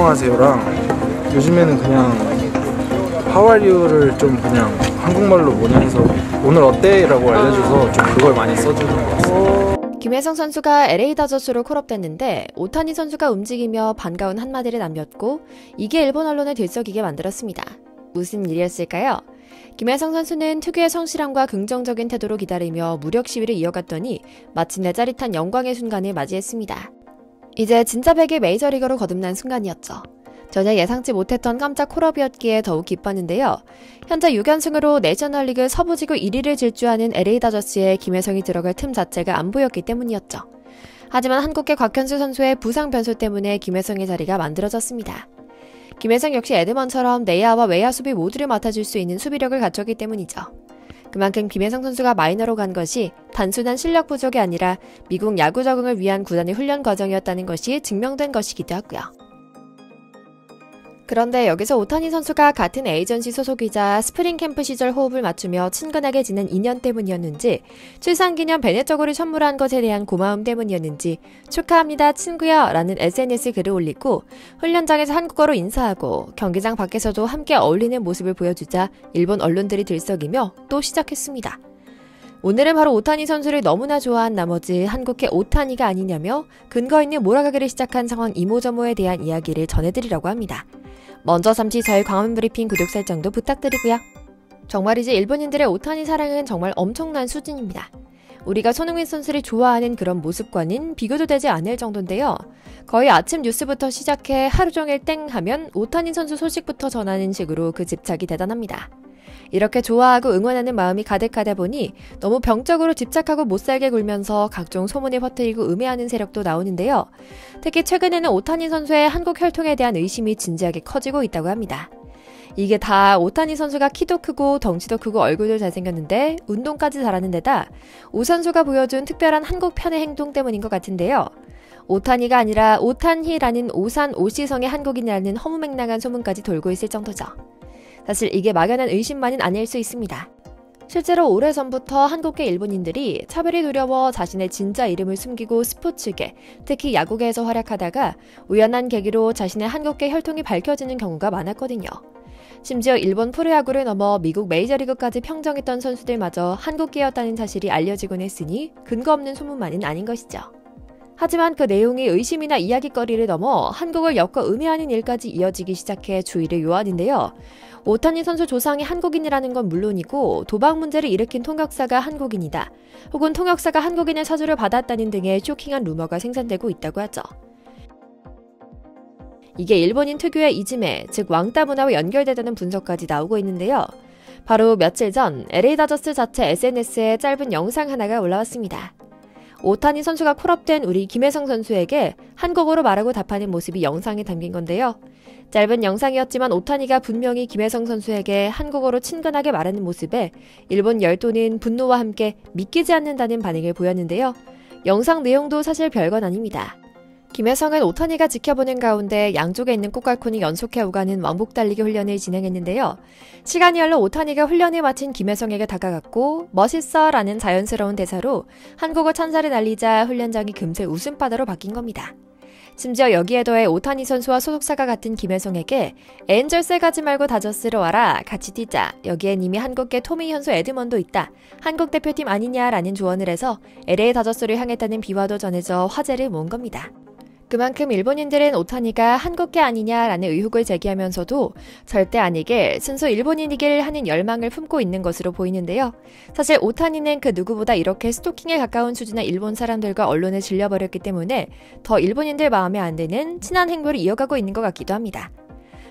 안녕하세요랑 요즘에는 그냥 How are you를 좀 그냥 한국말로 보내면서 오늘 어때? 라고 알려줘서 좀 그걸 많이 써주는 것 같습니다. 김혜성 선수가 LA 다저스로 콜업됐는데 오타니 선수가 움직이며 반가운 한마디를 남겼고 이게 일본 언론을 들썩이게 만들었습니다. 무슨 일이었을까요? 김혜성 선수는 특유의 성실함과 긍정적인 태도로 기다리며 무력 시위를 이어갔더니 마침내 짜릿한 영광의 순간을 맞이했습니다. 이제 진짜 100일 메이저리거로 거듭난 순간이었죠. 전혀 예상치 못했던 깜짝 콜업이었기에 더욱 기뻤는데요. 현재 6연승으로 내셔널리그 서부지구 1위를 질주하는 LA 다저스에 김혜성이 들어갈 틈 자체가 안 보였기 때문이었죠. 하지만 한국계 곽현수 선수의 부상 변수 때문에 김혜성의 자리가 만들어졌습니다. 김혜성 역시 에드먼처럼 내야와 외야 수비 모두를 맡아줄 수 있는 수비력을 갖췄기 때문이죠. 그만큼 김혜성 선수가 마이너로 간 것이 단순한 실력 부족이 아니라 미국 야구 적응을 위한 구단의 훈련 과정이었다는 것이 증명된 것이기도 하고요. 그런데 여기서 오타니 선수가 같은 에이전시 소속이자 스프링 캠프 시절 호흡을 맞추며 친근하게 지낸 인연 때문이었는지 출산기념 베네저고를 선물한 것에 대한 고마움 때문이었는지 축하합니다 친구야 라는 SNS 글을 올리고 훈련장에서 한국어로 인사하고 경기장 밖에서도 함께 어울리는 모습을 보여주자 일본 언론들이 들썩이며 또 시작했습니다. 오늘은 바로 오타니 선수를 너무나 좋아한 나머지 한국계 오타니가 아니냐며 근거 있는 몰아가기를 시작한 상황 이모저모에 대한 이야기를 전해드리려고 합니다. 먼저 삼치사의 광화문 브리핑 구독 설정도 부탁드리고요. 정말이지 일본인들의 오타니 사랑은 정말 엄청난 수준입니다. 우리가 손흥민 선수를 좋아하는 그런 모습과는 비교도 되지 않을 정도인데요. 거의 아침 뉴스부터 시작해 하루 종일 땡 하면 오타니 선수 소식부터 전하는 식으로 그 집착이 대단합니다. 이렇게 좋아하고 응원하는 마음이 가득하다 보니 너무 병적으로 집착하고 못살게 굴면서 각종 소문을 퍼뜨리고 음해하는 세력도 나오는데요. 특히 최근에는 오타니 선수의 한국 혈통에 대한 의심이 진지하게 커지고 있다고 합니다. 이게 다 오타니 선수가 키도 크고 덩치도 크고 얼굴도 잘생겼는데 운동까지 잘하는 데다 오 선수가 보여준 특별한 한국 편의 행동 때문인 것 같은데요. 오타니가 아니라 오탄희라는 오산 오시성의 한국인이라는 허무맹랑한 소문까지 돌고 있을 정도죠. 사실 이게 막연한 의심만은 아닐 수 있습니다. 실제로 오래전부터 한국계 일본인들이 차별이 두려워 자신의 진짜 이름을 숨기고 스포츠계, 특히 야구계에서 활약하다가 우연한 계기로 자신의 한국계 혈통이 밝혀지는 경우가 많았거든요. 심지어 일본 프로야구를 넘어 미국 메이저리그까지 평정했던 선수들마저 한국계였다는 사실이 알려지곤 했으니 근거 없는 소문만은 아닌 것이죠. 하지만 그 내용이 의심이나 이야기거리를 넘어 한국을 엮어 음해하는 일까지 이어지기 시작해 주의를 요하는데요. 오타니 선수 조상이 한국인이라는 건 물론이고 도박 문제를 일으킨 통역사가 한국인이다. 혹은 통역사가 한국인의 사주를 받았다는 등의 쇼킹한 루머가 생산되고 있다고 하죠. 이게 일본인 특유의 이지메, 즉 왕따 문화와 연결되다는 분석까지 나오고 있는데요. 바로 며칠 전 LA 다저스 자체 SNS에 짧은 영상 하나가 올라왔습니다. 오타니 선수가 콜업된 우리 김혜성 선수에게 한국어로 말하고 답하는 모습이 영상에 담긴 건데요. 짧은 영상이었지만 오타니가 분명히 김혜성 선수에게 한국어로 친근하게 말하는 모습에 일본 열도는 분노와 함께 믿기지 않는다는 반응을 보였는데요. 영상 내용도 사실 별건 아닙니다. 김혜성은 오타니가 지켜보는 가운데 양쪽에 있는 꽃갈콘이 연속해 오가는 왕복 달리기 훈련을 진행했는데요. 시간이 흘러 오타니가 훈련을 마친 김혜성에게 다가갔고 멋있어 라는 자연스러운 대사로 한국어 찬사를 날리자 훈련장이 금세 웃음바다로 바뀐 겁니다. 심지어 여기에 더해 오타니 선수와 소속사가 같은 김혜성에게 엔젤스 가지 말고 다저스로 와라 같이 뛰자 여기엔 이미 한국계 토미 현수 에드먼도 있다 한국 대표팀 아니냐라는 조언을 해서 LA 다저스를 향했다는 비화도 전해져 화제를 모은 겁니다. 그만큼 일본인들은 오타니가 한국계 아니냐라는 의혹을 제기하면서도 절대 아니게 순수 일본인이길 하는 열망을 품고 있는 것으로 보이는데요. 사실 오타니는 그 누구보다 이렇게 스토킹에 가까운 수준의 일본 사람들과 언론에 질려버렸기 때문에 더 일본인들 마음에 안 드는 친한 행보를 이어가고 있는 것 같기도 합니다.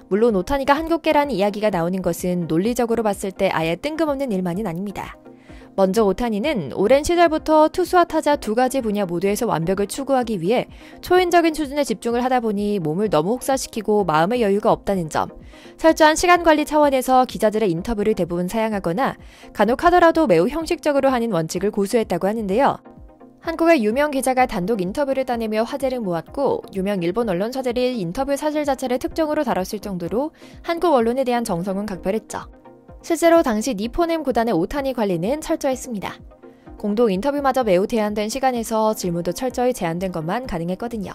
물론 오타니가 한국계라는 이야기가 나오는 것은 논리적으로 봤을 때 아예 뜬금없는 일만은 아닙니다. 먼저 오타니는 오랜 시절부터 투수와 타자 두 가지 분야 모두에서 완벽을 추구하기 위해 초인적인 수준에 집중을 하다 보니 몸을 너무 혹사시키고 마음의 여유가 없다는 점, 철저한 시간관리 차원에서 기자들의 인터뷰를 대부분 사양하거나 간혹 하더라도 매우 형식적으로 하는 원칙을 고수했다고 하는데요. 한국의 유명 기자가 단독 인터뷰를 따내며 화제를 모았고 유명 일본 언론사들이 인터뷰 사실 자체를 특종으로 다뤘을 정도로 한국 언론에 대한 정성은 각별했죠. 실제로 당시 니포넴 구단의 오타니 관리는 철저했습니다. 공동 인터뷰마저 매우 제한된 시간에서 질문도 철저히 제한된 것만 가능했거든요.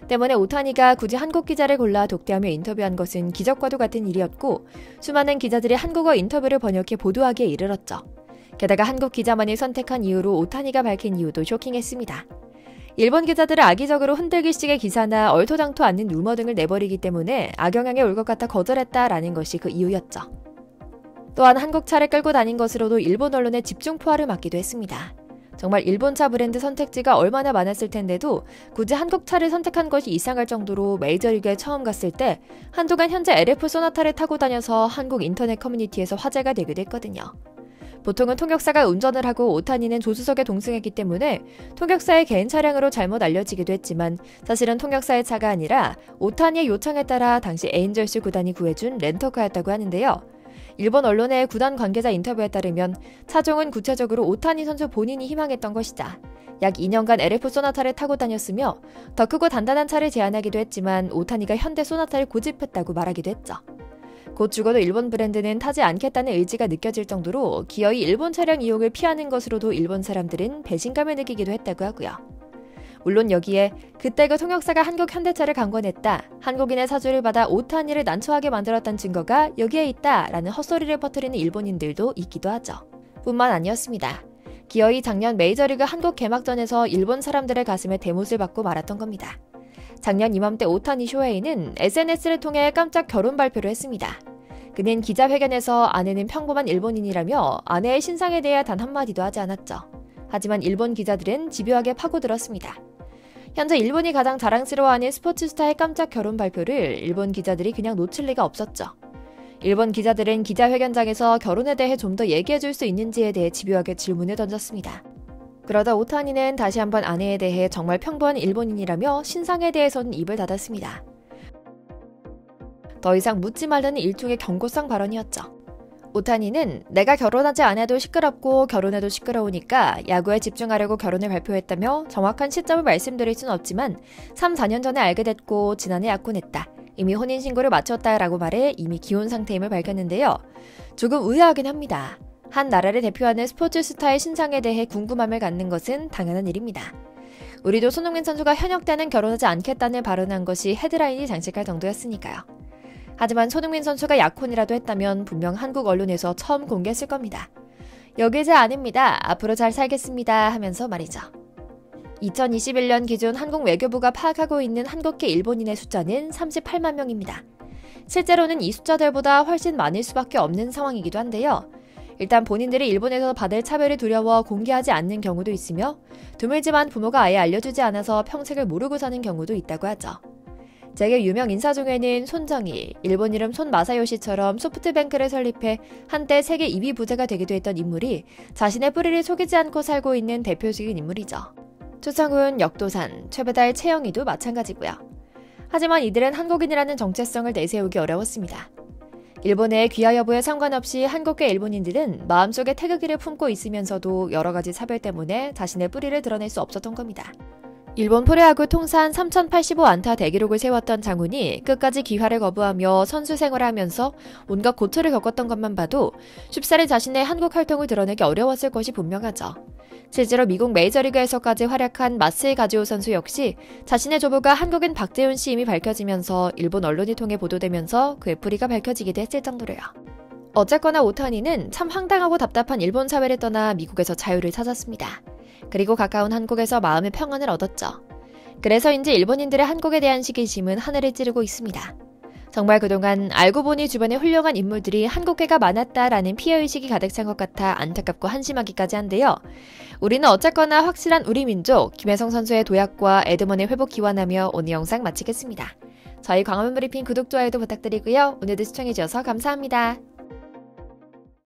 때문에 오타니가 굳이 한국 기자를 골라 독대하며 인터뷰한 것은 기적과도 같은 일이었고 수많은 기자들이 한국어 인터뷰를 번역해 보도하기에 이르렀죠. 게다가 한국 기자만이 선택한 이유로 오타니가 밝힌 이유도 쇼킹했습니다. 일본 기자들을 악의적으로 흔들기식의 기사나 얼토당토 않는 루머 등을 내버리기 때문에 악영향에 올 것 같아 거절했다라는 것이 그 이유였죠. 또한 한국 차를 끌고 다닌 것으로도 일본 언론의 집중 포화를 맞기도 했습니다. 정말 일본차 브랜드 선택지가 얼마나 많았을 텐데도 굳이 한국 차를 선택한 것이 이상할 정도로 메이저리그에 처음 갔을 때 한동안 현재 LF 소나타를 타고 다녀서 한국 인터넷 커뮤니티에서 화제가 되기도 했거든요. 보통은 통역사가 운전을 하고 오타니는 조수석에 동승했기 때문에 통역사의 개인 차량으로 잘못 알려지기도 했지만 사실은 통역사의 차가 아니라 오타니의 요청에 따라 당시 에인절스 구단이 구해준 렌터카였다고 하는데요. 일본 언론의 구단 관계자 인터뷰에 따르면 차종은 구체적으로 오타니 선수 본인이 희망했던 것이다. 약 2년간 LF 소나타를 타고 다녔으며 더 크고 단단한 차를 제안하기도 했지만 오타니가 현대 소나타를 고집했다고 말하기도 했죠. 곧 죽어도 일본 브랜드는 타지 않겠다는 의지가 느껴질 정도로 기어이 일본 차량 이용을 피하는 것으로도 일본 사람들은 배신감을 느끼기도 했다고 하고요. 물론 여기에 그때 그 통역사가 한국 현대차를 강권했다, 한국인의 사주를 받아 오타니를 난처하게 만들었다는 증거가 여기에 있다라는 헛소리를 퍼뜨리는 일본인들도 있기도 하죠. 뿐만 아니었습니다. 기어이 작년 메이저리그 한국 개막전에서 일본 사람들의 가슴에 대못을 받고 말았던 겁니다. 작년 이맘때 오타니 쇼헤이는 SNS를 통해 깜짝 결혼 발표를 했습니다. 그는 기자회견에서 아내는 평범한 일본인이라며 아내의 신상에 대해 단 한마디도 하지 않았죠. 하지만 일본 기자들은 집요하게 파고들었습니다. 현재 일본이 가장 자랑스러워하는 스포츠 스타의 깜짝 결혼 발표를 일본 기자들이 그냥 놓칠 리가 없었죠. 일본 기자들은 기자회견장에서 결혼에 대해 좀 더 얘기해줄 수 있는지에 대해 집요하게 질문을 던졌습니다. 그러다 오타니는 다시 한번 아내에 대해 정말 평범한 일본인이라며 신상에 대해서는 입을 닫았습니다. 더 이상 묻지 말라는 일종의 경고성 발언이었죠. 오타니는 내가 결혼하지 않아도 시끄럽고 결혼해도 시끄러우니까 야구에 집중하려고 결혼을 발표했다며 정확한 시점을 말씀드릴 순 없지만 3, 4년 전에 알게 됐고 지난해 약혼했다. 이미 혼인신고를 마쳤다라고 말해 이미 기혼 상태임을 밝혔는데요. 조금 의아하긴 합니다. 한 나라를 대표하는 스포츠 스타의 신상에 대해 궁금함을 갖는 것은 당연한 일입니다. 우리도 손흥민 선수가 현역 때는 결혼하지 않겠다는 발언한 것이 헤드라인이 장식할 정도였으니까요. 하지만 손흥민 선수가 약혼이라도 했다면 분명 한국 언론에서 처음 공개했을 겁니다. 여기 제 아내입니다. 앞으로 잘 살겠습니다 하면서 말이죠. 2021년 기준 한국 외교부가 파악하고 있는 한국계 일본인의 숫자는 38만 명입니다. 실제로는 이 숫자들보다 훨씬 많을 수밖에 없는 상황이기도 한데요. 일단 본인들이 일본에서 받을 차별이 두려워 공개하지 않는 경우도 있으며 드물지만 부모가 아예 알려주지 않아서 평생을 모르고 사는 경우도 있다고 하죠. 세계 유명 인사 중에는 손정희, 일본 이름 손마사요시처럼 소프트뱅크를 설립해 한때 세계 2위 부자가 되기도 했던 인물이 자신의 뿌리를 속이지 않고 살고 있는 대표적인 인물이죠. 추성훈, 역도산, 최배달, 최영희도 마찬가지고요. 하지만 이들은 한국인이라는 정체성을 내세우기 어려웠습니다. 일본의 귀화 여부에 상관없이 한국계 일본인들은 마음속에 태극기를 품고 있으면서도 여러 가지 차별 때문에 자신의 뿌리를 드러낼 수 없었던 겁니다. 일본 프로야구 통산 3085안타 대기록을 세웠던 장훈이 끝까지 귀화를 거부하며 선수 생활을 하면서 온갖 고초를 겪었던 것만 봐도 쉽사리 자신의 한국 활동을 드러내기 어려웠을 것이 분명하죠. 실제로 미국 메이저리그에서까지 활약한 마스이 가지오 선수 역시 자신의 조부가 한국인 박재훈 씨임이 밝혀지면서 일본 언론이 통해 보도되면서 그의 뿌리가 밝혀지기도 했을 정도로요. 어쨌거나 오타니는 참 황당하고 답답한 일본 사회를 떠나 미국에서 자유를 찾았습니다. 그리고 가까운 한국에서 마음의 평안을 얻었죠. 그래서인지 일본인들의 한국에 대한 시기심은 하늘을 찌르고 있습니다. 정말 그동안 알고 보니 주변에 훌륭한 인물들이 한국계가 많았다라는 피해의식이 가득 찬 것 같아 안타깝고 한심하기까지 한데요. 우리는 어쨌거나 확실한 우리 민족, 김혜성 선수의 도약과 에드먼의 회복 기원하며 오늘 영상 마치겠습니다. 저희 광화문 브리핑 구독, 좋아요도 부탁드리고요. 오늘도 시청해주셔서 감사합니다.